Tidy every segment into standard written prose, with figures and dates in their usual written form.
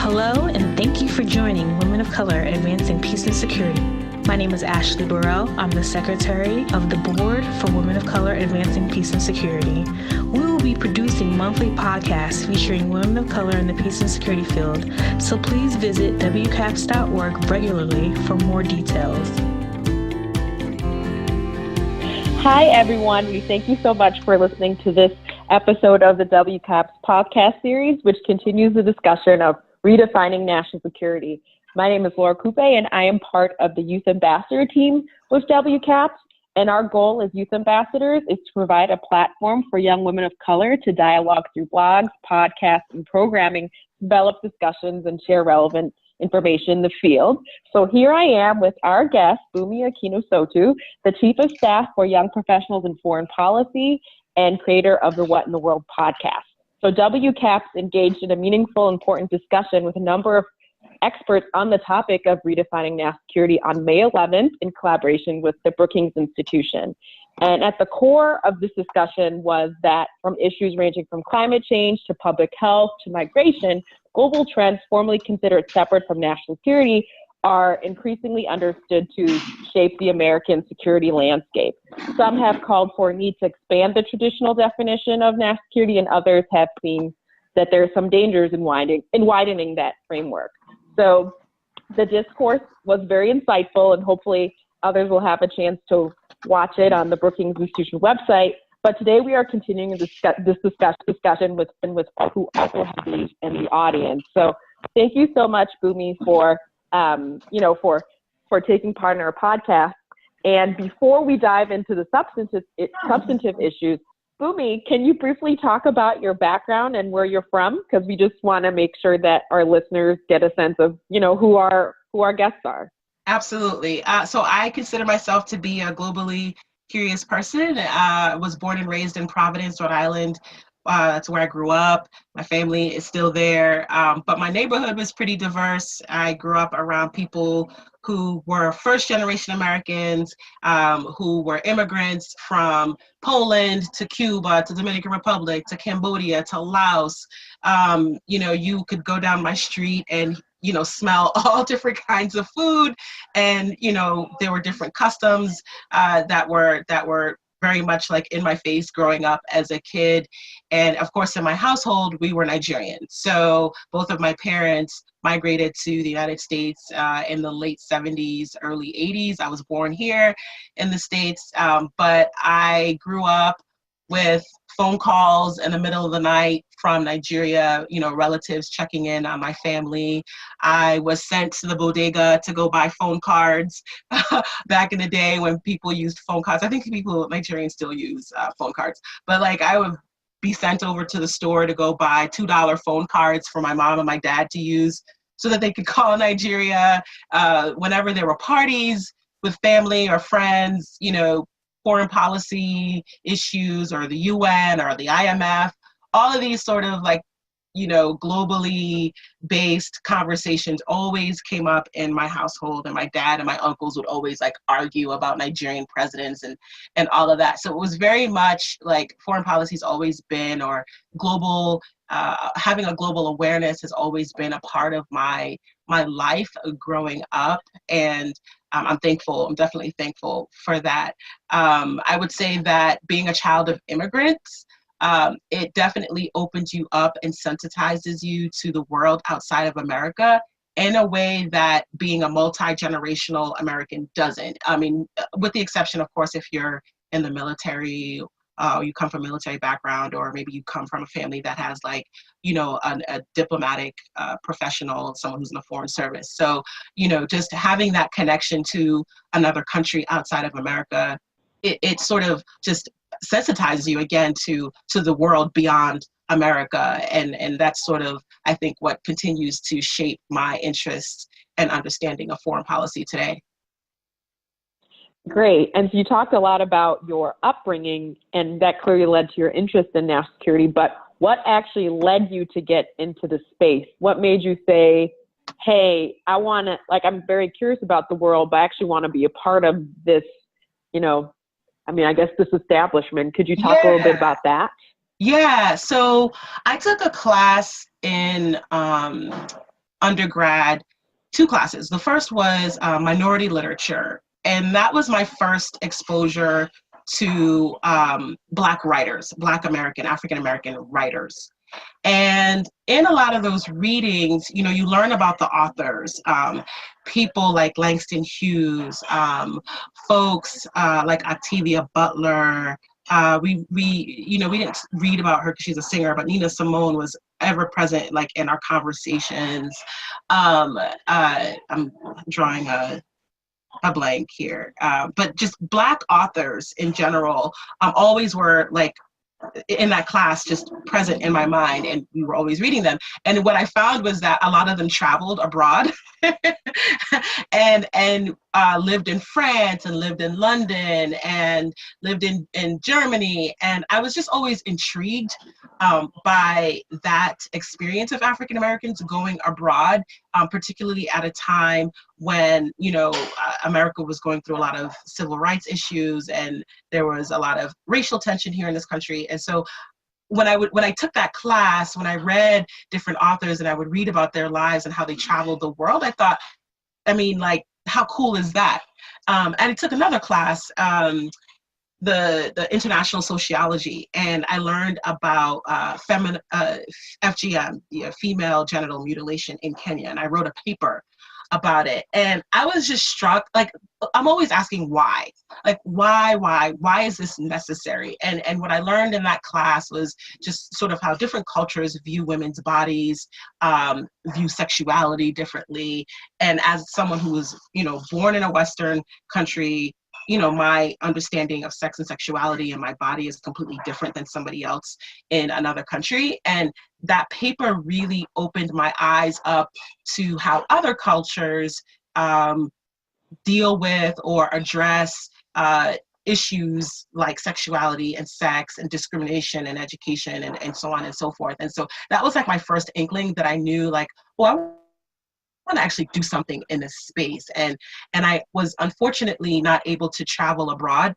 Hello, and thank you for joining Women of Color Advancing Peace and Security. My name is Ashley Burrell. I'm the Secretary of the Board for Women of Color Advancing Peace and Security. We will be producing monthly podcasts featuring women of color in the peace and security field, so please visit WCAPS.org regularly for more details. Hi, everyone. We thank you so much for listening to this episode of the WCAPS podcast series, which continues the discussion of redefining national security. My name is Laura Coupe, and I am part of the Youth Ambassador team with WCAPS. And our goal as Youth Ambassadors is to provide a platform for young women of color to dialogue through blogs, podcasts, and programming, develop discussions, and share relevant information in the field. So here I am with our guest, Bunmi Akinnusotu, the Chief of Staff for Young Professionals in Foreign Policy and creator of the What in the World podcast. So WCAPS engaged in a meaningful, important discussion with a number of experts on the topic of redefining national security on May 11th in collaboration with the Brookings Institution. And at the core of this discussion was that from issues ranging from climate change to public health to migration, global trends formerly considered separate from national security are increasingly understood to shape the American security landscape. Some have called for a need to expand the traditional definition of national security, and others have seen that there are some dangers in widening that framework. So the discourse was very insightful, and hopefully others will have a chance to watch it on the Brookings Institution website. But today we are continuing this discussion with who also have been in the audience. So thank you so much, Bunmi, for taking part in our podcast. And before we dive into the substantive issues, Bunmi, can you briefly talk about your background and where you're from? Because we just want to make sure that our listeners get a sense of, who our guests are. Absolutely. So I consider myself to be a globally curious person. I was born and raised in Providence, Rhode Island. That's where I grew up. My family is still there. But my neighborhood was pretty diverse. I grew up around people who were first generation Americans, who were immigrants from Poland to Cuba to Dominican Republic to Cambodia to Laos. You could go down my street and smell all different kinds of food, and there were different customs that were very much like in my face growing up as a kid. And of course, in my household, we were Nigerian. So both of my parents migrated to the United States in the late 70s, early 80s. I was born here in the States, but I grew up with phone calls in the middle of the night from Nigeria, relatives checking in on my family. I was sent to the bodega to go buy phone cards back in the day when people used phone cards. I think Nigerians still use phone cards, but I would be sent over to the store to go buy $2 phone cards for my mom and my dad to use so that they could call Nigeria whenever there were parties with family or friends, foreign policy issues or the UN or the IMF, all of these sort of globally based conversations always came up in my household, and my dad and my uncles would always argue about Nigerian presidents and all of that. So it was very much foreign policy's always been, or global, having a global awareness has always been a part of my life growing up. And I'm definitely thankful for that. I would say that being a child of immigrants, it definitely opens you up and sensitizes you to the world outside of America in a way that being a multi-generational American doesn't. I mean, with the exception, of course, if you're in the military, you come from a military background, or maybe you come from a family that has a diplomatic professional, someone who's in the foreign service. So, just having that connection to another country outside of America, it sort of just sensitizes you again to the world beyond America. And that's sort of, I think, what continues to shape my interests and understanding of foreign policy today. Great. And so you talked a lot about your upbringing, and that clearly led to your interest in national security, but what actually led you to get into the space? What made you say, hey, I'm very curious about the world, but I actually want to be a part of this, this establishment. Could you talk a little bit about that? Yeah. So I took a class in undergrad 2 classes. The first was minority literature, and that was my first exposure to Black writers, Black American, African American writers. And in a lot of those readings, you know, you learn about the authors, people like Langston Hughes, folks like Octavia Butler. You know, we didn't read about her because she's a singer, but Nina Simone was ever present, like in our conversations. I'm drawing a blank here, but just Black authors in general always were like in that class, just present in my mind, and we were always reading them. And what I found was that a lot of them traveled abroad and lived in France and lived in London and lived in Germany. And I was just always intrigued by that experience of African Americans going abroad, particularly at a time when, you know, America was going through a lot of civil rights issues, and there was a lot of racial tension here in this country. And so when I took that class, when I read different authors and I would read about their lives and how they traveled the world, I thought, I mean, like, how cool is that? And I took another class, the international sociology, and I learned about FGM, female genital mutilation in Kenya, and I wrote a paper about it. And I was just struck, like, I'm always asking why, like, why is this necessary? And what I learned in that class was just sort of how different cultures view women's bodies, view sexuality differently. And as someone who was, you know, born in a Western country, you know, my understanding of sex and sexuality and my body is completely different than somebody else in another country. And that paper really opened my eyes up to how other cultures deal with or address issues like sexuality and sex and discrimination and education and so on and so forth. And so that was like my first inkling that I knew, like, well, I want to actually do something in this space. And I was unfortunately not able to travel abroad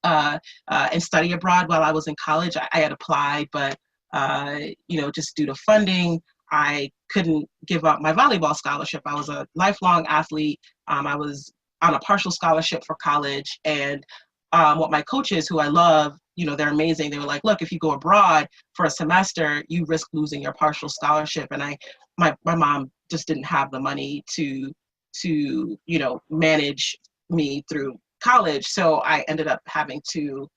and study abroad while I was in college. I had applied, but you know, just due to funding, I couldn't give up my volleyball scholarship. I was a lifelong athlete. I was on a partial scholarship for college, and what my coaches, who I love, you know, they're amazing. They were like, look, if you go abroad for a semester, you risk losing your partial scholarship. And my mom just didn't have the money to you know, manage me through college. So I ended up having to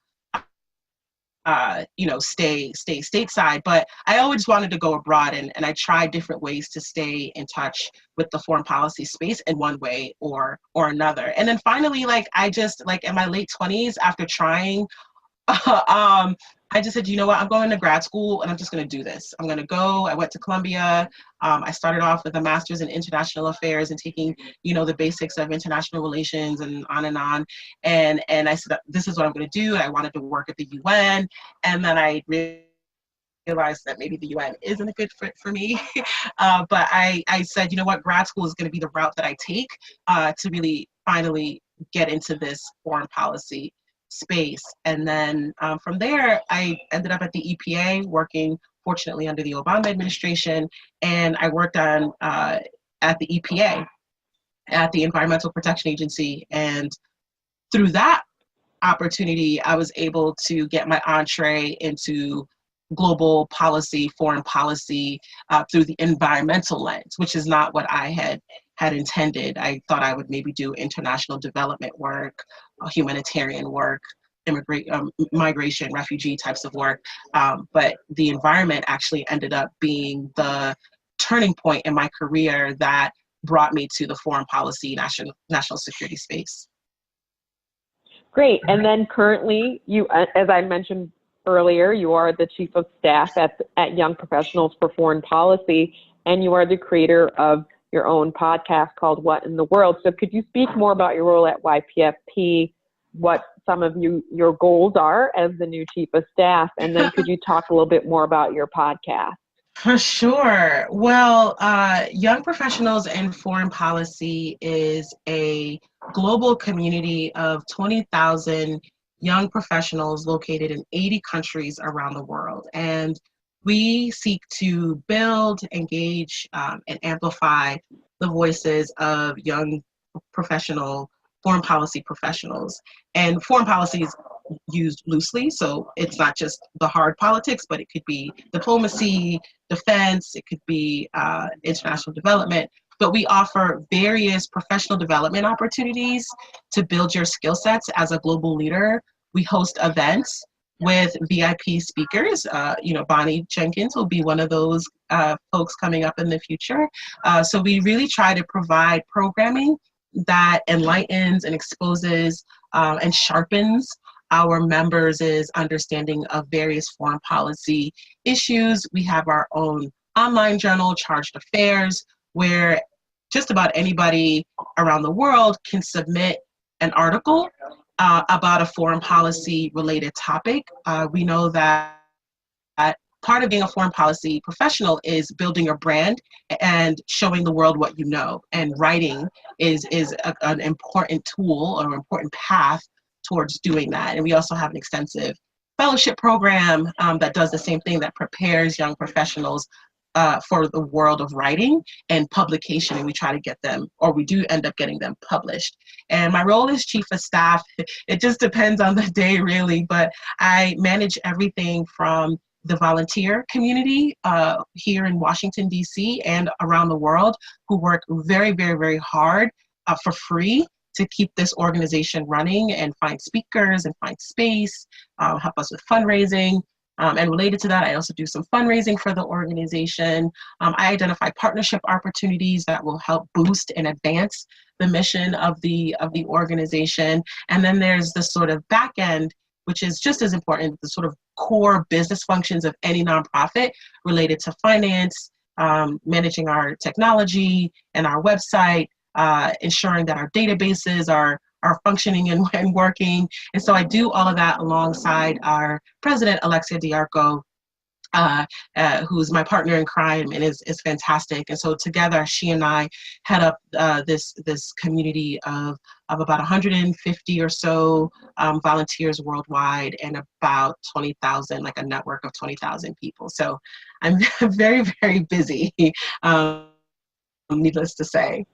you know, stay stateside. But I always wanted to go abroad, and I tried different ways to stay in touch with the foreign policy space in one way or another. And then finally, like, I just, like, in my late 20s, after trying, I just said, you know what, I'm going to grad school and I'm just going to do this. I'm going to go. I went to Columbia. I started off with a master's in international affairs and taking, you know, the basics of international relations and on and on. And I said, this is what I'm going to do. I wanted to work at the UN. And then I realized that maybe the UN isn't a good fit for me. But I said, you know what, grad school is going to be the route that I take to really finally get into this foreign policy space. And then from there, I ended up at the EPA, working fortunately under the Obama administration, and I worked on at the EPA, at the Environmental Protection Agency. And through that opportunity, I was able to get my entree into global policy, foreign policy, through the environmental lens, which is not what I had intended. I thought I would maybe do international development work, humanitarian work, migration, refugee types of work. But the environment actually ended up being the turning point in my career that brought me to the foreign policy, national security space. Great. And then currently, you, as I mentioned earlier, you are the Chief of Staff at Young Professionals for Foreign Policy, and you are the creator of your own podcast called What in the World. So could you speak more about your role at YPFP, what some of your goals are as the new Chief of Staff, and then could you talk a little bit more about your podcast? For sure. Well, Young Professionals in Foreign Policy is a global community of 20,000 young professionals located in 80 countries around the world. And we seek to build, engage, and amplify the voices of young professional foreign policy professionals. And foreign policy is used loosely, so it's not just the hard politics, but it could be diplomacy, defense, it could be international development. But we offer various professional development opportunities to build your skill sets as a global leader. We host events with VIP speakers. Bonnie Jenkins will be one of those folks coming up in the future. So we really try to provide programming that enlightens and exposes and sharpens our members' understanding of various foreign policy issues. We have our own online journal, Charged Affairs, where just about anybody around the world can submit an article about a foreign policy related topic. We know that part of being a foreign policy professional is building a brand and showing the world what you know. And writing is an important tool or an important path towards doing that. And we also have an extensive fellowship program that does the same thing, that prepares young professionals for the world of writing and publication, and we try to get them, or we do end up getting them published. And my role is chief of staff. It just depends on the day, really, but I manage everything from the volunteer community here in Washington, D.C. and around the world, who work very, very, very hard for free to keep this organization running and find speakers and find space, help us with fundraising. And related to that, I also do some fundraising for the organization. I identify partnership opportunities that will help boost and advance the mission of the organization. And then there's the sort of back end, which is just as important, the sort of core business functions of any nonprofit related to finance, managing our technology and our website, ensuring that our databases are functioning and working. And so I do all of that alongside our president, Alexia Diarco, who's my partner in crime and is fantastic. And so together, she and I head up this community of about 150 or so volunteers worldwide, and about 20,000, like a network of 20,000 people. So I'm very, very busy, needless to say.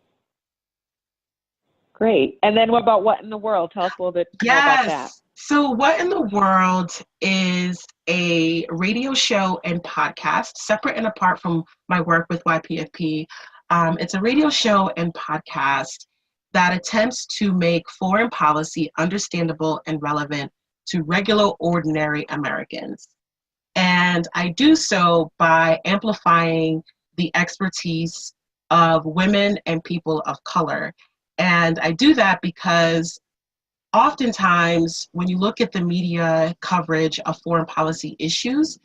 Great. And then what about What in the World? Tell us a little bit more about that. So What in the World is a radio show and podcast, separate and apart from my work with YPFP. It's a radio show and podcast that attempts to make foreign policy understandable and relevant to regular, ordinary Americans. And I do so by amplifying the expertise of women and people of color. And I do that because oftentimes when you look at the media coverage of foreign policy issues,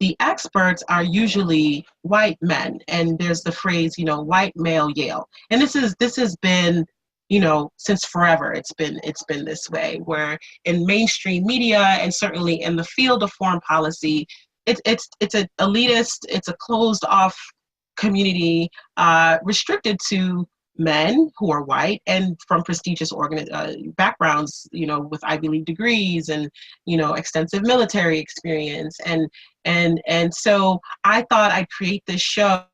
the experts are usually white men. And there's the phrase, white male Yale. And this has been, since forever. It's been this way, where in mainstream media and certainly in the field of foreign policy, it's an elitist, it's a closed off community restricted to men who are white and from prestigious backgrounds, with Ivy League degrees and, extensive military experience. And so I thought I'd create this show,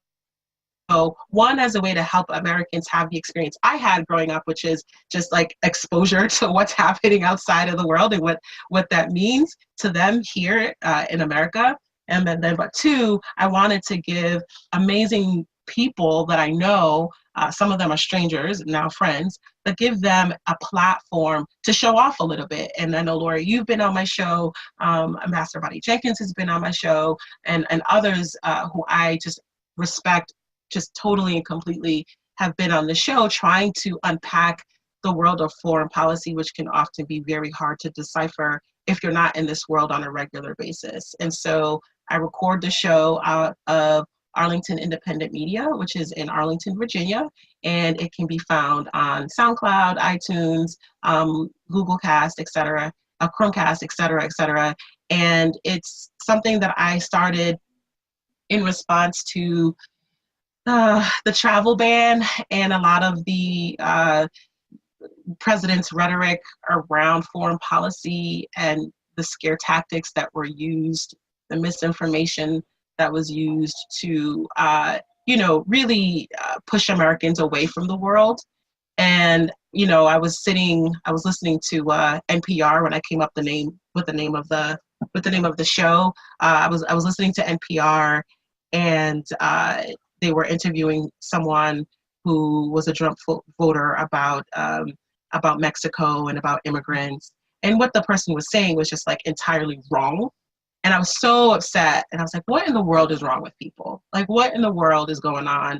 one, as a way to help Americans have the experience I had growing up, which is just like exposure to what's happening outside of the world and what that means to them here in America. And then, but two, I wanted to give amazing people that I know, some of them are strangers, now friends, but give them a platform to show off a little bit. And I know, Laura, you've been on my show, Ambassador Bonnie Jenkins has been on my show, and others who I just respect just totally and completely have been on the show, trying to unpack the world of foreign policy, which can often be very hard to decipher if you're not in this world on a regular basis. And so I record the show out of Arlington Independent Media, which is in Arlington, Virginia, and it can be found on SoundCloud, iTunes, Google Cast, etc., Chromecast, etc. And it's something that I started in response to the travel ban and a lot of the president's rhetoric around foreign policy and the scare tactics that were used, the misinformation that was used to, really push Americans away from the world. And, I was listening to NPR when I came up with the name of the show. I was listening to NPR, and they were interviewing someone who was a Trump voter about Mexico and about immigrants. And what the person was saying was just like entirely wrong. And I was so upset. And I was like, what in the world is wrong with people? Like, what in the world is going on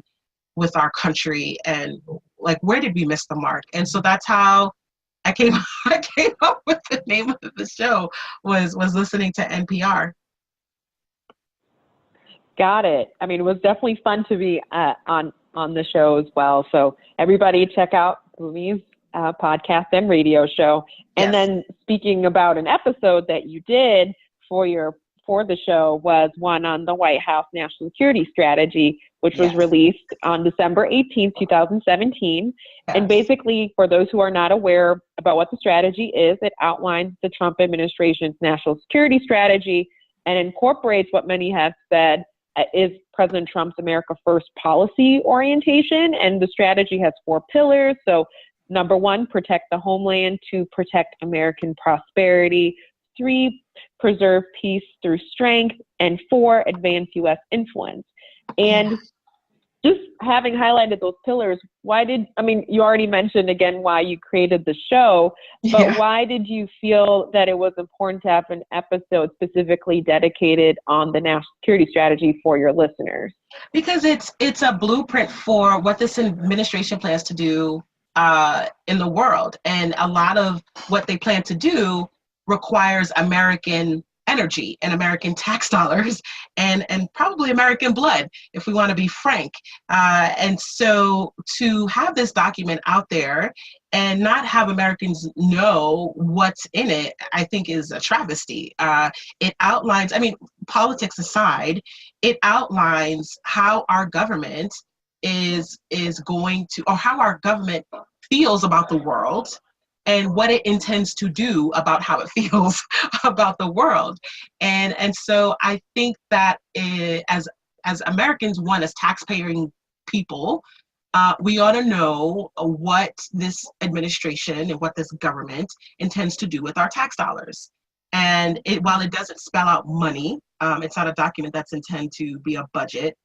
with our country? And like, where did we miss the mark? And so that's how I came up with the name of the show, was listening to NPR. Got it. I mean, it was definitely fun to be on the show as well. So everybody check out Bunmi's podcast and radio show. And Yes. then speaking about an episode that you did for the show was one on the White House National Security Strategy, which was Yes. released on December 18th, 2017. Yes. And basically, for those who are not aware about what the strategy is, it outlines the Trump administration's national security strategy and incorporates what many have said is President Trump's America First policy orientation. And the strategy has 4 pillars. So number 1, protect the homeland; 2, protect American prosperity; 3, preserve peace through strength; and 4, advance U.S. influence. And just having highlighted those pillars, you already mentioned again why you created the show, but why did you feel that it was important to have an episode specifically dedicated on the national security strategy for your listeners? Because it's a blueprint for what this administration plans to do in the world. And a lot of what they plan to do requires American energy and American tax dollars and probably American blood, if we want to be frank. And so to have this document out there and not have Americans know what's in it, I think is a travesty. It outlines, politics aside, it outlines how our government is going to, or how our government feels about the world, and what it intends to do about how it feels about the world. And so I think that as Americans, as tax-paying people, we ought to know what this administration and what this government intends to do with our tax dollars. And while it doesn't spell out money, it's not a document that's intended to be a budget,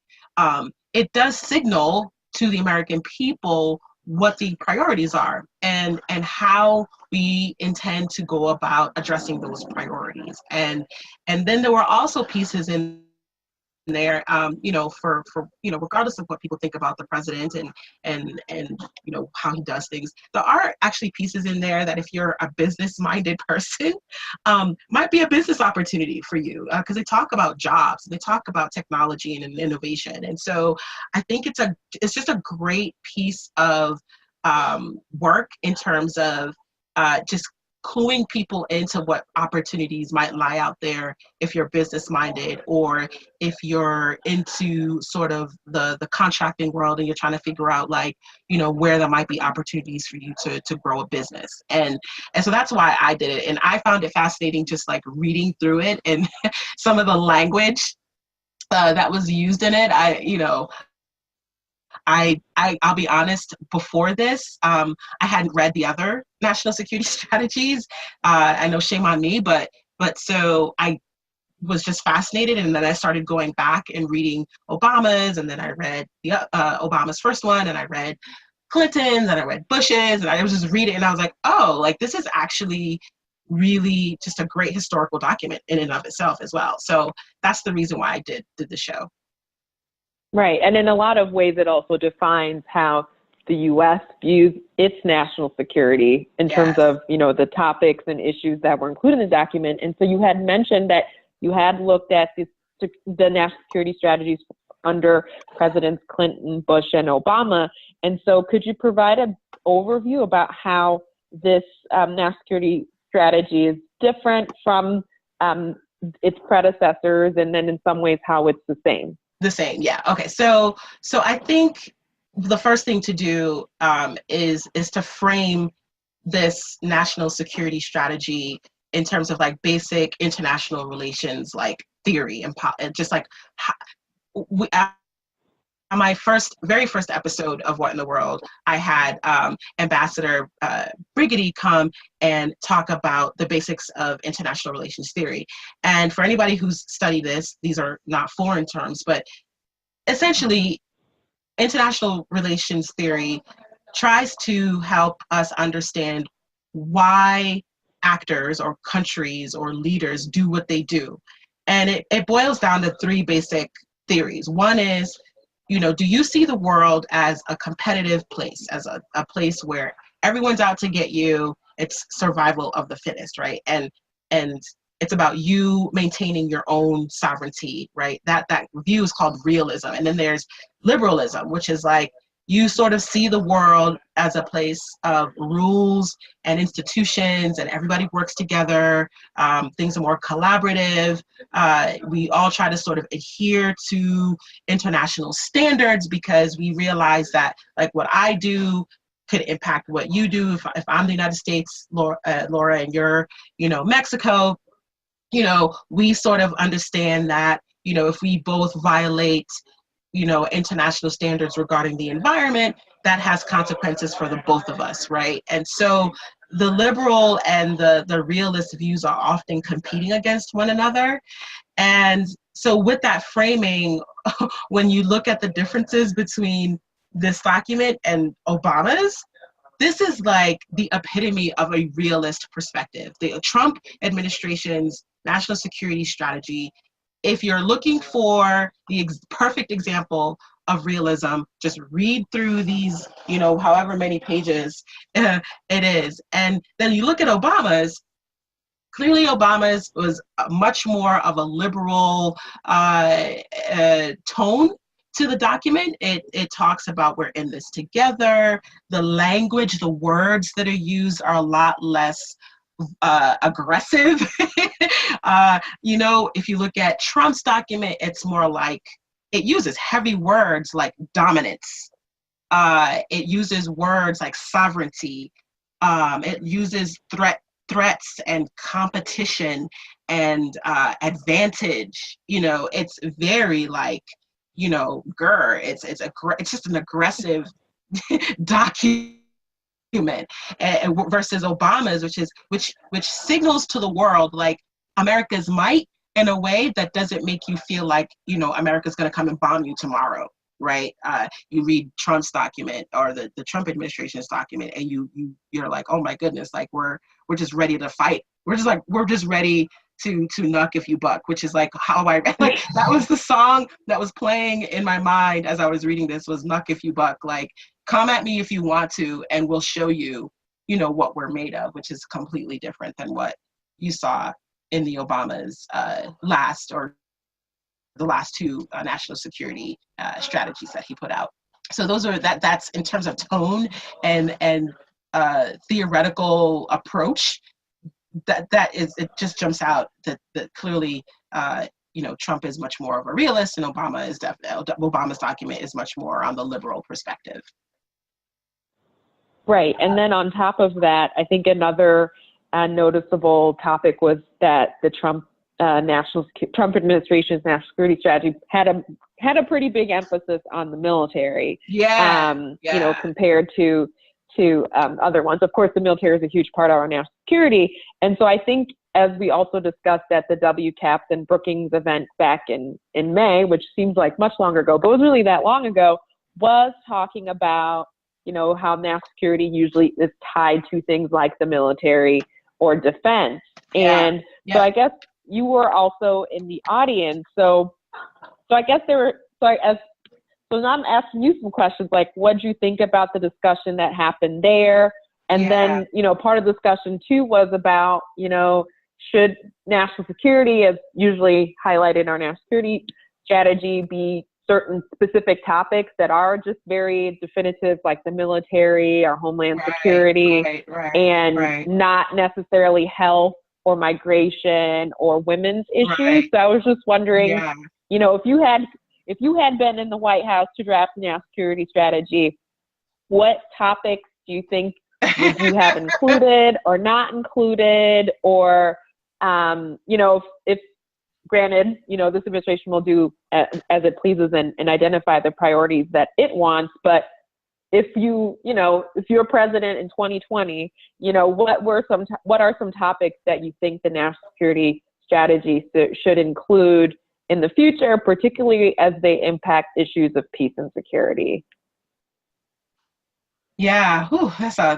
it does signal to the American people what the priorities are and how we intend to go about addressing those priorities. And then there were also pieces in there, for regardless of what people think about the president and how he does things, there are actually pieces in there that if you're a business-minded person, might be a business opportunity for you, because they talk about jobs, they talk about technology and innovation. And so I think it's just a great piece of work in terms of just cluing people into what opportunities might lie out there if you're business minded, or if you're into sort of the contracting world and you're trying to figure out where there might be opportunities for you to grow a business. And so that's why I did it. And I found it fascinating just reading through it and some of the language that was used in it. I'll be honest, before this, I hadn't read the other national security strategies. I know, shame on me, but so I was just fascinated. And then I started going back and reading Obama's, and then I read Obama's first one, and I read Clinton's, and I read Bush's, and I was just reading, and I was like, oh, this is actually really just a great historical document in and of itself as well. So that's the reason why I did the show. Right. And in a lot of ways, it also defines how the U.S. views its national security in terms of, the topics and issues that were included in the document. And so you had mentioned that you had looked at the national security strategies under Presidents Clinton, Bush, and Obama. And so could you provide an overview about how this national security strategy is different from its predecessors, and then in some ways how it's the same? The same, yeah. Okay, so I think the first thing to do is to frame this national security strategy in terms of like basic international relations, like theory and just like on my very first episode of What in the World, I had Ambassador Brigady come and talk about the basics of international relations theory. And for anybody who's studied this, these are not foreign terms, but essentially, international relations theory tries to help us understand why actors or countries or leaders do what they do. And it boils down to three basic theories. One is, do you see the world as a competitive place, as a place where everyone's out to get you? It's survival of the fittest, right? And it's about you maintaining your own sovereignty, right? That view is called realism. And then there's liberalism, which is like you sort of see the world as a place of rules and institutions, and everybody works together. Things are more collaborative. We all try to sort of adhere to international standards because we realize that like what I do could impact what you do. If I'm the United States, Laura, and you're, Mexico, we sort of understand that, if we both violate international standards regarding the environment, that has consequences for the both of us, right? And so the liberal and the realist views are often competing against one another. And so with that framing, when you look at the differences between this document and Obama's, this is like the epitome of a realist perspective. The Trump administration's national security strategy, if you're looking for the perfect example of realism, just read through these, however many pages it is. And then you look at Obama's, clearly Obama's was much more of a liberal tone to the document. It talks about we're in this together. The language, the words that are used are a lot less aggressive. If you look at Trump's document, it's more like it uses heavy words like dominance. It uses words like sovereignty. It uses threats and competition and advantage. It's very like, it's just an aggressive document. Versus Obama's, which signals to the world like America's might in a way that doesn't make you feel like America's going to come and bomb you tomorrow, right? You read Trump's document or the Trump administration's document, and you're like, oh my goodness, like we're just ready to fight. We're just ready to knock if you buck, which is like how I like that was the song that was playing in my mind as I was reading this was knock if you buck, like come at me if you want to and we'll show you what we're made of, which is completely different than what you saw in the Obama's the last two national security strategies that he put out. So those are that's in terms of tone and theoretical approach. It just jumps out that clearly, Trump is much more of a realist, and Obama's document is much more on the liberal perspective. Right, and then on top of that, I think another noticeable topic was that the Trump administration's national security strategy had a pretty big emphasis on the military. Compared to other ones. Of course, the military is a huge part of our national security. And so I think, as we also discussed at the WCAPS and Brookings event back in May, which seems like much longer ago, but was really that long ago, was talking about, how national security usually is tied to things like the military or defense. And so I guess you were also in the audience. So I guess So now I'm asking you some questions like, what do you think about the discussion that happened there? And then, part of the discussion too was about, should national security, as usually highlighted in our national security strategy, be certain specific topics that are just very definitive, like the military or homeland security, not necessarily health or migration or women's issues. So I was just wondering, if you had been in the White House to draft the national security strategy, what topics do you think would you have included or not included, or You know, if granted, you know, this administration will do as it pleases and identify the priorities that it wants, but if you're president in 2020, you know, what are some topics that you think the national security strategy should include in the future, particularly as they impact issues of peace and security? Yeah,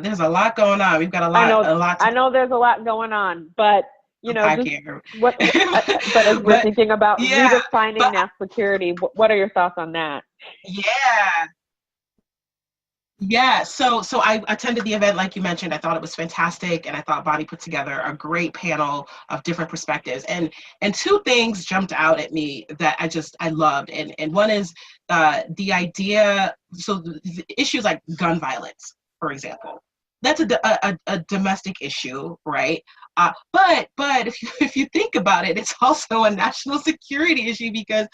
there's a lot going on. We've got a lot. I know there's a lot going on, but you know, just but as we're thinking about redefining national security, what are your thoughts on that? Yeah. Yeah, so I attended the event like you mentioned. I thought it was fantastic, and I thought Bonnie put together a great panel of different perspectives. And two things jumped out at me that I loved. And one is the idea. So the issues like gun violence, for example, that's a domestic issue, right? But if you think about it, it's also a national security issue because,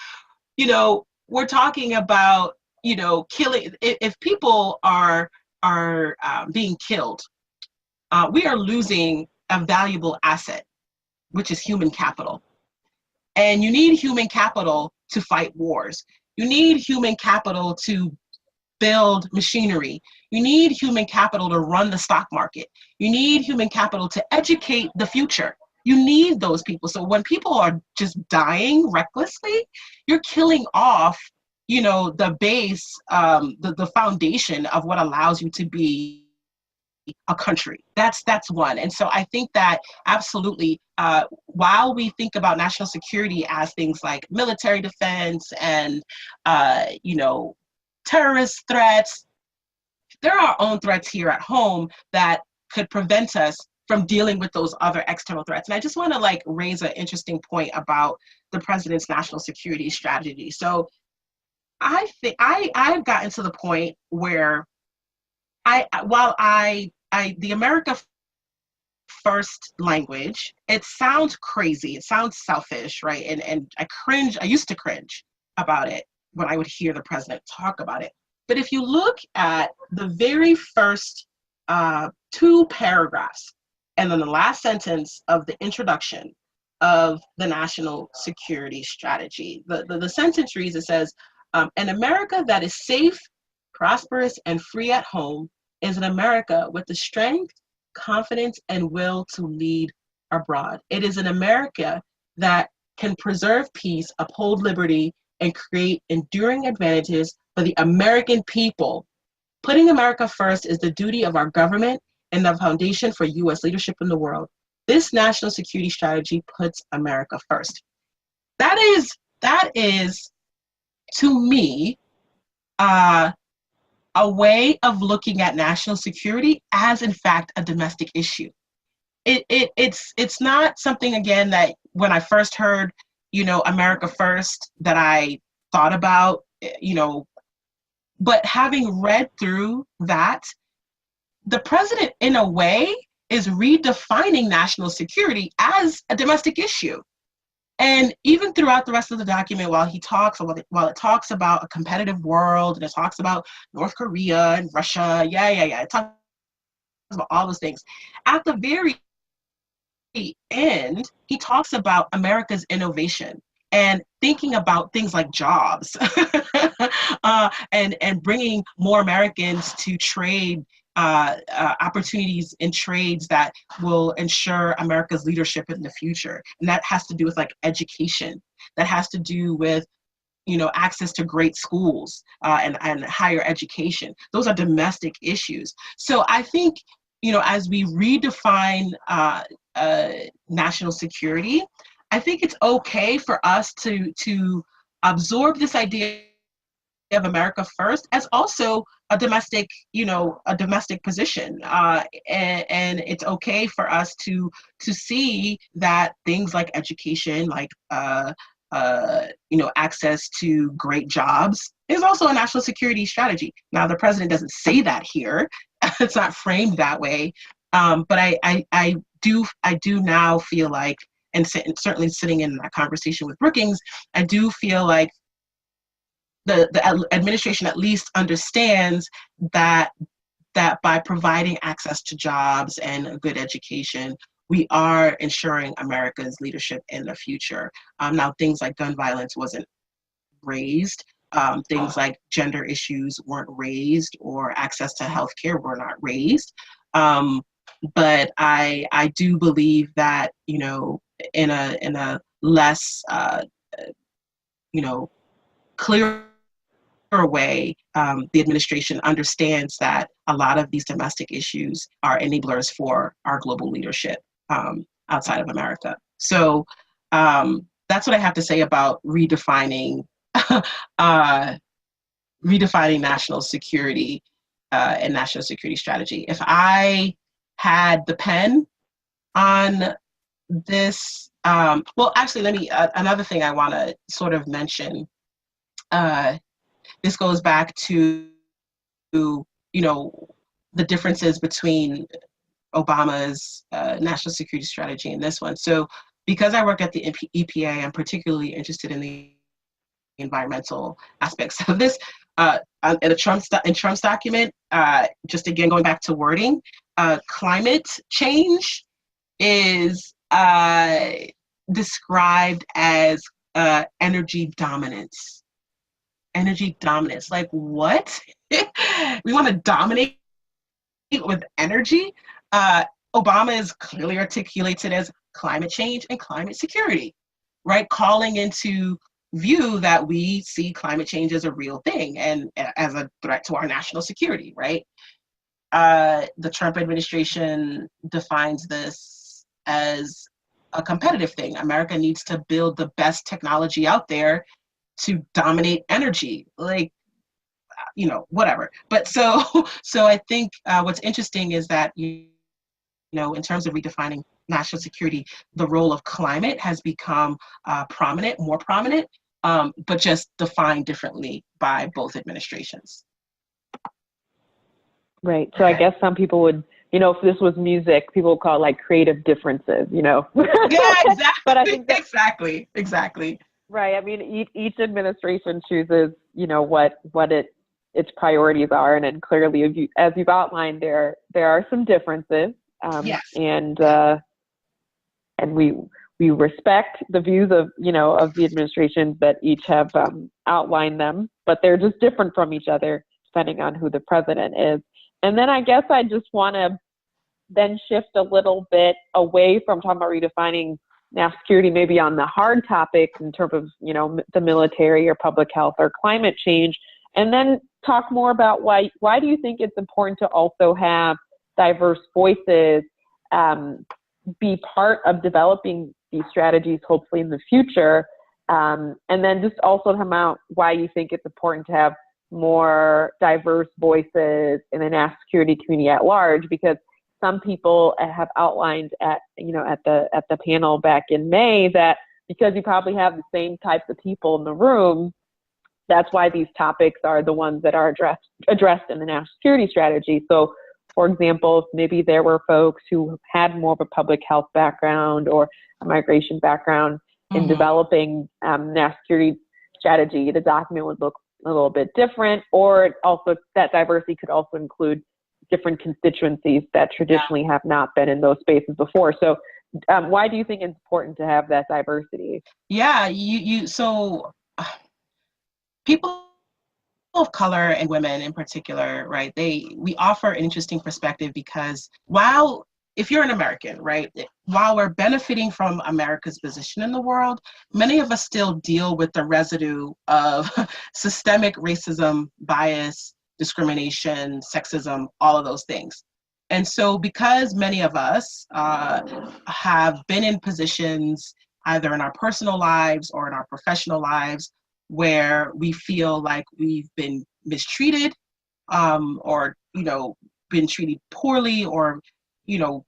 you know, we're talking about, you know, killing. If people are being killed, we are losing a valuable asset, which is human capital. And you need human capital to fight wars. You need human capital to build machinery. You need human capital to run the stock market. You need human capital to educate the future. You need those people. So when people are just dying recklessly, you're killing off, you know, the base, the foundation of what allows you to be a country. That's one. And so I think that absolutely, while we think about national security as things like military defense and, you know, terrorist threats, there are our own threats here at home that could prevent us from dealing with those other external threats. And I just want to like raise an interesting point about the president's national security strategy. So I think I've gotten to the point where the America First language, it sounds crazy, it sounds selfish, right? And I used to cringe about it when I would hear the president talk about it. But if you look at the very first 2 paragraphs and then the last sentence of the introduction of the national security strategy, the sentence reads, it says, an America that is safe, prosperous, and free at home is an America with the strength, confidence, and will to lead abroad. It is an America that can preserve peace, uphold liberty, and create enduring advantages for the American people. Putting America first is the duty of our government and the foundation for U.S. leadership in the world. This national security strategy puts America first. That is to me, a way of looking at national security as, in fact, a domestic issue. It's not something, again, that when I first heard, you know, America First, that I thought about, you know, but having read through that, the president, in a way, is redefining national security as a domestic issue. And even throughout the rest of the document, while it talks about a competitive world and it talks about North Korea and Russia, it talks about all those things. At the very end, he talks about America's innovation and thinking about things like jobs and bringing more Americans to trade opportunities in trades that will ensure America's leadership in the future. And that has to do with like education. That has to do with, you know, access to great schools and higher education. Those are domestic issues. So I think, you know, as we redefine national security, I think it's okay for us to absorb this idea of America First as also a domestic position, and it's okay for us to see that things like education, like access to great jobs, is also a national security strategy. Now, the president doesn't say that here; it's not framed that way. But I do now feel like, and certainly sitting in that conversation with Brookings, I do feel like the administration at least understands that by providing access to jobs and a good education, we are ensuring America's leadership in the future. Now, things like gun violence wasn't raised. Things like gender issues weren't raised, or access to healthcare were not raised. But I do believe that, you know, in a less you know, clear way, the administration understands that a lot of these domestic issues are enablers for our global leadership outside of America. So that's what I have to say about redefining redefining national security and national security strategy. If I had the pen on this, well, actually, let me, another thing I want to sort of mention, this goes back to, you know, the differences between Obama's national security strategy and this one. So because I work at the EPA, I'm particularly interested in the environmental aspects of this. In Trump's document, just again, going back to wording, climate change is described as energy dominance. Energy dominance, like what? We want to dominate with energy? Obama is clearly articulated as climate change and climate security, right? Calling into view that we see climate change as a real thing and as a threat to our national security, right? The Trump administration defines this as a competitive thing. America needs to build the best technology out there to dominate energy, like, you know, whatever. But so I think what's interesting is that, you know, in terms of redefining national security, the role of climate has become more prominent, but just defined differently by both administrations. Right. So I guess some people would, you know, if this was music, people would call it like creative differences, you know. Yeah, exactly. But I think exactly. Right. I mean, each administration chooses, you know, what its priorities are, and then clearly, as you've outlined, there are some differences. Yes. And we respect the views of, you know, of the administrations that each have outlined them, but they're just different from each other depending on who the president is. And then I guess I just want to then shift a little bit away from talking about redefining national security, maybe on the hard topics in terms of, you know, the military or public health or climate change, and then talk more about why do you think it's important to also have diverse voices be part of developing these strategies, hopefully in the future, and then just also talk about why you think it's important to have more diverse voices in the national security community at large, because some people have outlined at the panel back in May that because you probably have the same types of people in the room, that's why these topics are the ones that are addressed in the national security strategy. So, for example, if maybe there were folks who had more of a public health background or a migration background in developing national security strategy, the document would look a little bit different, or also that diversity could also include different constituencies that traditionally have not been in those spaces before. So why do you think it's important to have that diversity? Yeah, so people of color and women in particular, right, we offer an interesting perspective because if you're an American, right, while we're benefiting from America's position in the world, many of us still deal with the residue of systemic racism, bias, discrimination, sexism, all of those things. And so because many of us have been in positions either in our personal lives or in our professional lives where we feel like we've been mistreated or, you know, been treated poorly, or, you know,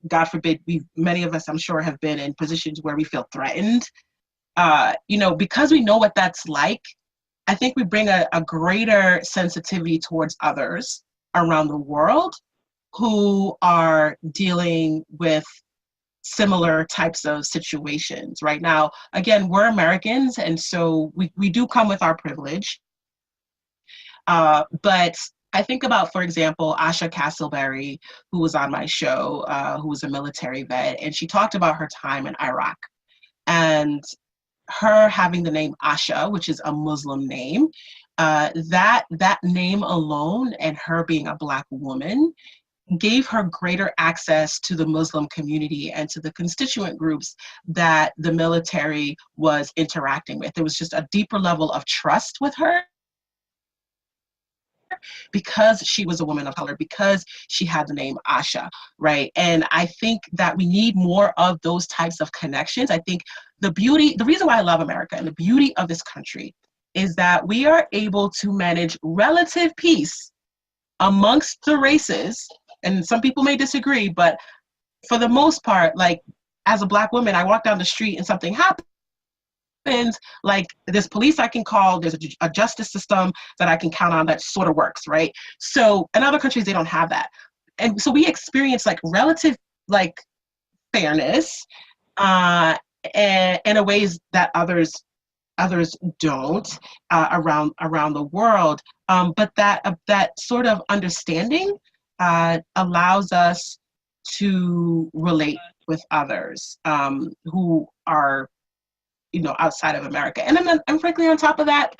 God forbid, many of us, I'm sure, have been in positions where we feel threatened. You know, because we know what that's like, I think we bring a greater sensitivity towards others around the world who are dealing with similar types of situations. Right now, again, we're Americans, and so we do come with our privilege. But I think about, for example, Asha Castleberry, who was on my show, who was a military vet, and she talked about her time in Iraq. And her having the name Asha, which is a Muslim name, that name alone and her being a Black woman gave her greater access to the Muslim community and to the constituent groups that the military was interacting with. There was just a deeper level of trust with her because she was a woman of color, because she had the name Asha, right? And I think that we need more of those types of connections. I think the reason why I love America and the beauty of this country is that we are able to manage relative peace amongst the races. And some people may disagree, but for the most part, like as a Black woman, I walk down the street and something happens, like there's police I can call, there's a justice system that I can count on that sort of works, right? So in other countries, they don't have that. And so we experience like relative like fairness and in a ways that others don't around the world. But that sort of understanding allows us to relate with others who are, outside of America. And frankly, on top of that,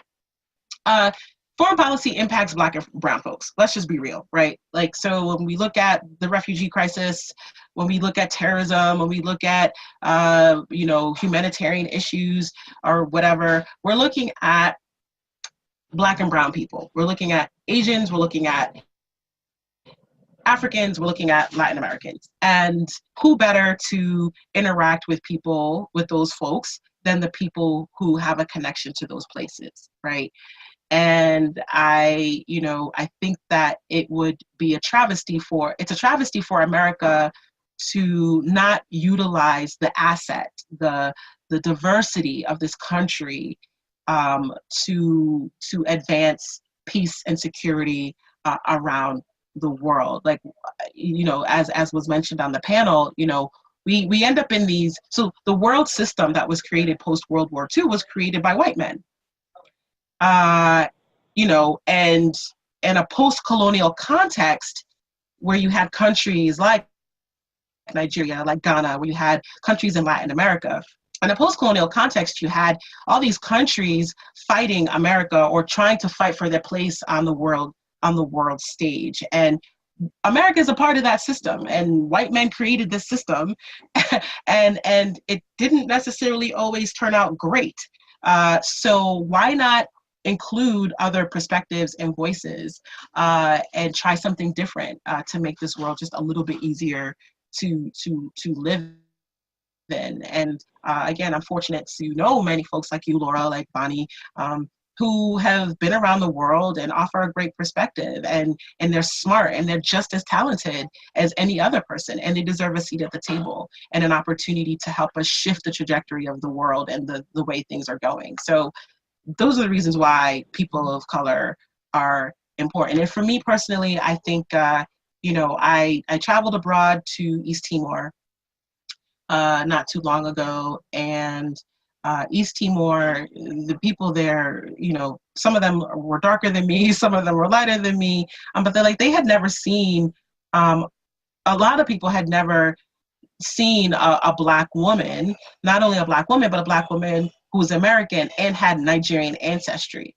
foreign policy impacts Black and brown folks. Let's just be real, right? Like, so when we look at the refugee crisis, when we look at terrorism, when we look at, humanitarian issues or whatever, we're looking at Black and brown people. We're looking at Asians, we're looking at Africans, we're looking at Latin Americans. And who better to interact with people, with those folks, than the people who have a connection to those places, right? And I think that it would be it's a travesty for America to not utilize the asset, the diversity of this country to advance peace and security around the world. Like, as was mentioned on the panel, we end up in these, so the world system that was created post-World War II was created by white men. And in a post-colonial context where you had countries like Nigeria, like Ghana, where you had countries in Latin America. In a post-colonial context, you had all these countries fighting America or trying to fight for their place on the world stage. And America is a part of that system, and white men created this system, and it didn't necessarily always turn out great. So why not include other perspectives and voices and try something different to make this world just a little bit easier to live in? And again, I'm fortunate to know many folks like you, Laura, like Bunmi, who have been around the world and offer a great perspective, and they're smart and they're just as talented as any other person, and they deserve a seat at the table and an opportunity to help us shift the trajectory of the world and the way things are going. So those are the reasons why people of color are important. And for me personally, I think, I traveled abroad to East Timor not too long ago, and East Timor, the people there, some of them were darker than me, some of them were lighter than me, but they had never seen, a lot of people had never seen a Black woman, not only a Black woman, but a Black woman who was American and had Nigerian ancestry.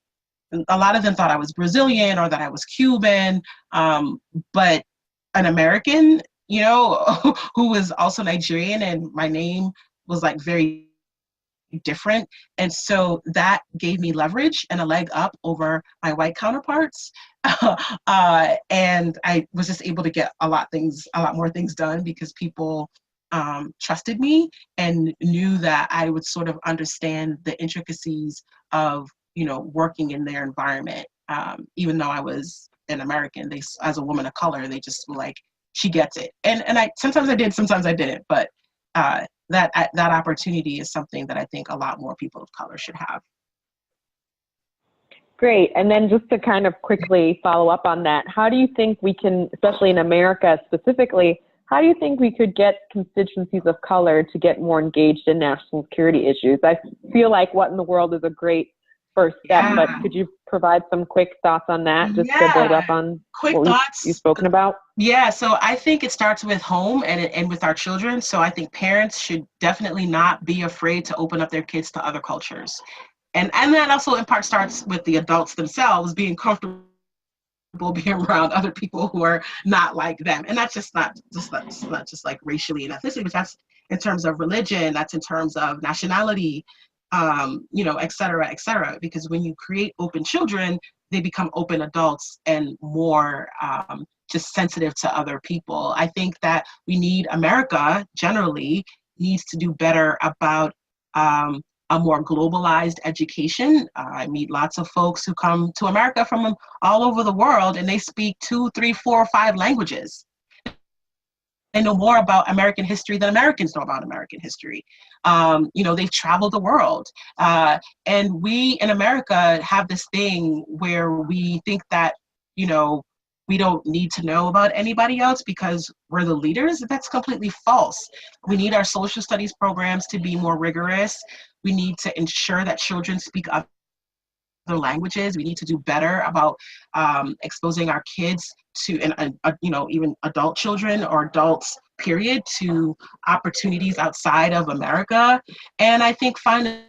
A lot of them thought I was Brazilian or that I was Cuban, but an American, who was also Nigerian, and my name was very different. And so that gave me leverage and a leg up over my white counterparts. And I was just able to get a lot more things done because people trusted me and knew that I would sort of understand the intricacies of, working in their environment. Even though I was an American, as a woman of color, they just were like, she gets it. And sometimes I did, sometimes I didn't, but that opportunity is something that I think a lot more people of color should have. Great. And then just to kind of quickly follow up on that, how do you think we can, especially in America specifically, how do you think we could get constituencies of color to get more engaged in national security issues? I feel like What in the World is a great first step, Yeah. but could you provide some quick thoughts on that, just to build up on Quick what thoughts. you've spoken about? Yeah, so I think it starts with home and with our children. So I think parents should definitely not be afraid to open up their kids to other cultures. And that also in part starts with the adults themselves being comfortable being around other people who are not like them. And that's not just like racially and ethnicity, but that's in terms of religion, that's in terms of nationality, et cetera, et cetera. Because when you create open children, they become open adults and more just sensitive to other people. I think that America generally needs to do better about a more globalized education. I meet lots of folks who come to America from all over the world, and they speak 2, 3, 4, 5 languages. They know more about American history than Americans know about American history. They've traveled the world. And we in America have this thing where we think that, we don't need to know about anybody else because we're the leaders. That's completely false. We need our social studies programs to be more rigorous. We need to ensure that children speak other languages. We need to do better about exposing our kids to, even adult children or adults, period, to opportunities outside of America. And I think finally,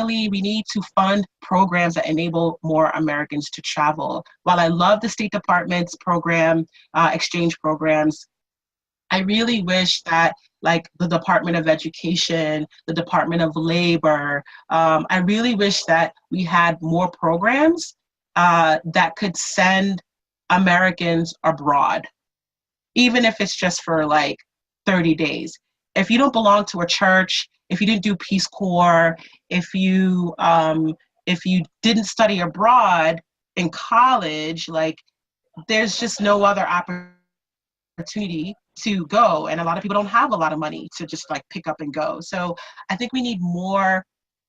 we need to fund programs that enable more Americans to travel. While I love the State Department's program, exchange programs, I really wish that like the Department of Education, the Department of Labor, I really wish that we had more programs that could send Americans abroad, even if it's just for like 30 days. If you don't belong to a church, if you didn't do Peace Corps, if you didn't study abroad in college, like there's just no other opportunity to go. And a lot of people don't have a lot of money to just like pick up and go. So I think we need more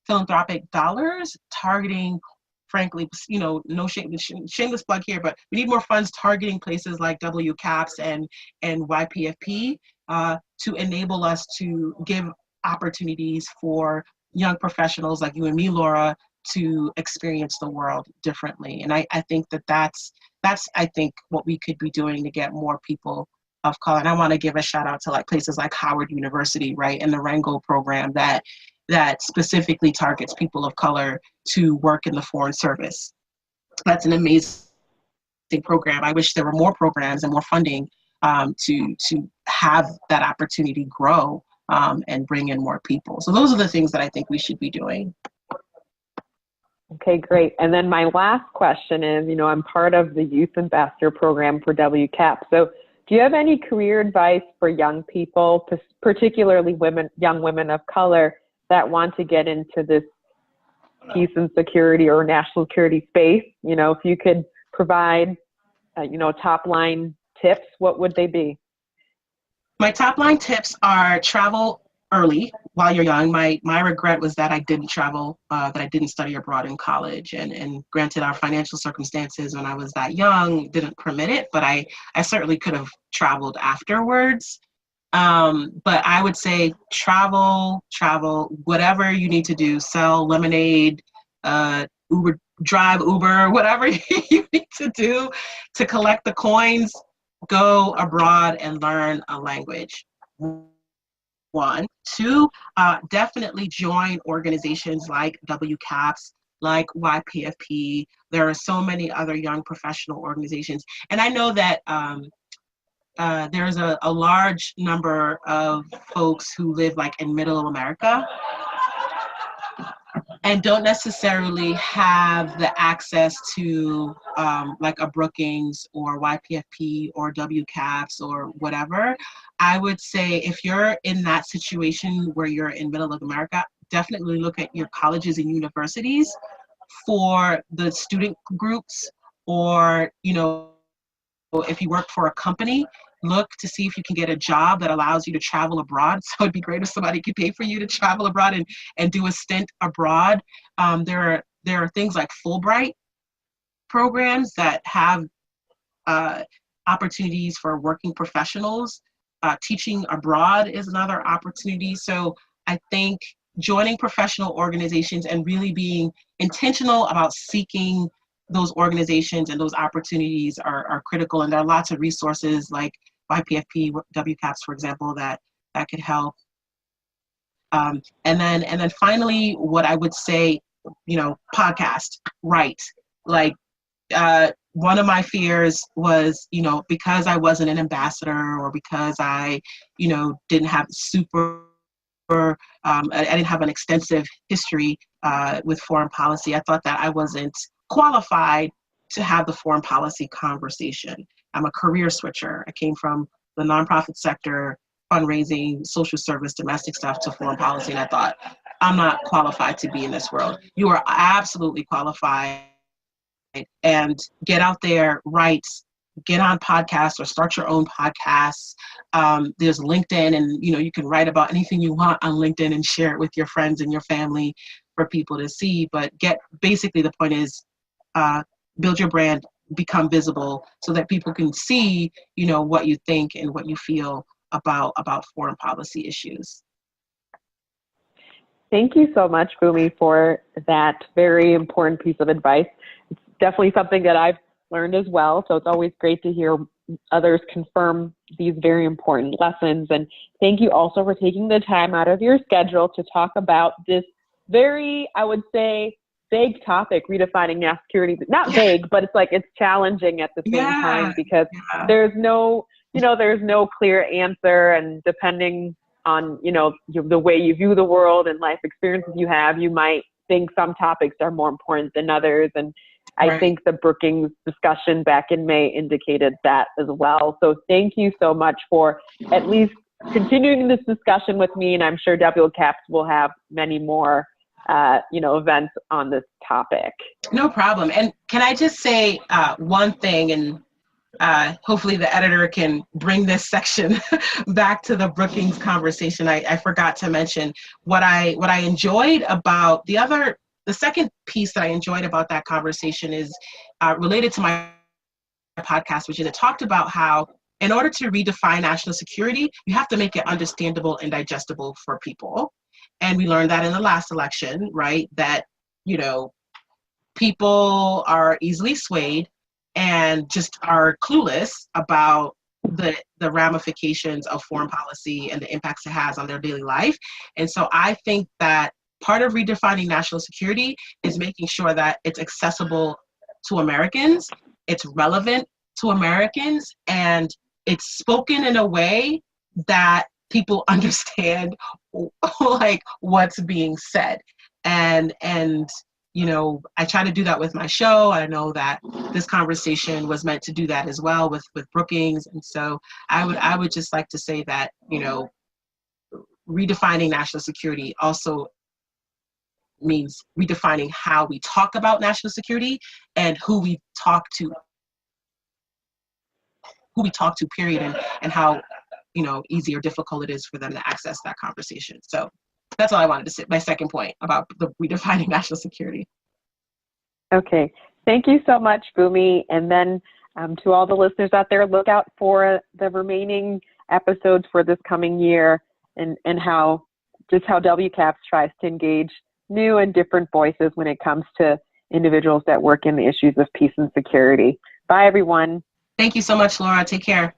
philanthropic dollars targeting, frankly, no shameless plug here, but we need more funds targeting places like WCAPS and YPFP to enable us to give opportunities for young professionals like you and me, Laura, to experience the world differently. And I think that's I think what we could be doing to get more people of color. And I want to give a shout out to like places like Howard University, right, and the Rango program that specifically targets people of color to work in the Foreign Service. That's an amazing program. I wish there were more programs and more funding to have that opportunity grow and bring in more people. So those are the things that I think we should be doing. Okay, great. And then my last question is, I'm part of the Youth Ambassador program for WCAPS. So do you have any career advice for young people, particularly young women of color that want to get into this peace and security or national security space? If you could provide, top line tips, what would they be? My top line tips are travel early while you're young. My regret was that I didn't travel, that I didn't study abroad in college. And granted, our financial circumstances when I was that young didn't permit it, but I certainly could have traveled afterwards. But I would say travel, whatever you need to do, sell lemonade, drive Uber, whatever you need to do to collect the coins, go abroad and learn a language. 1. 2, definitely join organizations like WCAPS, like YPFP. There are so many other young professional organizations. And I know that there's a large number of folks who live like in middle America and don't necessarily have the access to like a Brookings or YPFP or WCAPS or whatever. I would say if you're in that situation where you're in middle of America, definitely look at your colleges and universities for the student groups, or, if you work for a company, look to see if you can get a job that allows you to travel abroad. So it'd be great if somebody could pay for you to travel abroad and do a stint abroad. There are things like Fulbright programs that have opportunities for working professionals. Teaching abroad is another opportunity. So I think joining professional organizations and really being intentional about seeking those organizations and those opportunities are critical. And there are lots of resources like YPFP, WCAPS, for example, that could help. And then finally, what I would say, podcast, right? Like, one of my fears was, because I wasn't an ambassador or because I, didn't have I didn't have an extensive history with foreign policy. I thought that I wasn't qualified to have the foreign policy conversation. I'm a career switcher. I came from the nonprofit sector, fundraising, social service, domestic stuff to foreign policy. And I thought, I'm not qualified to be in this world. You are absolutely qualified, and get out there, write, get on podcasts or start your own podcasts. There's LinkedIn, and you can write about anything you want on LinkedIn and share it with your friends and your family for people to see. But basically the point is, build your brand, become visible so that people can see, what you think and what you feel about foreign policy issues. Thank you so much, Bunmi, for that very important piece of advice. It's definitely something that I've learned as well. So it's always great to hear others confirm these very important lessons. And thank you also for taking the time out of your schedule to talk about this very, I would say, vague topic, redefining national security. Not vague, but it's challenging at the same time, because there's no clear answer. And depending on, the way you view the world and life experiences you have, you might think some topics are more important than others. And I think the Brookings discussion back in May indicated that as well. So thank you so much for at least continuing this discussion with me. And I'm sure WCAPS will have many more, events on this topic. No problem. And can I just say one thing, and hopefully the editor can bring this section back to the Brookings conversation. I forgot to mention what I enjoyed about the second piece that I enjoyed about that conversation is related to my podcast, which is it talked about how in order to redefine national security, you have to make it understandable and digestible for people. And we learned that in the last election, right? That, people are easily swayed and just are clueless about the ramifications of foreign policy and the impacts it has on their daily life. And so I think that part of redefining national security is making sure that it's accessible to Americans, it's relevant to Americans, and it's spoken in a way that people understand like what's being said. And I try to do that with my show. I know that this conversation was meant to do that as well with Brookings. And so I would just like to say that, redefining national security also means redefining how we talk about national security and who we talk to, period, and how, easy or difficult it is for them to access that conversation. So that's all I wanted to say, my second point about the redefining national security. Okay. Thank you so much, Bunmi. And then to all the listeners out there, look out for the remaining episodes for this coming year and how WCAPS tries to engage new and different voices when it comes to individuals that work in the issues of peace and security. Bye, everyone. Thank you so much, Laura. Take care.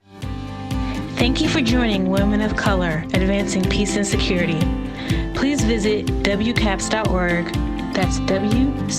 Thank you for joining Women of Color, Advancing Peace and Security. Please visit WCAPS.org. That's WCAPS.org.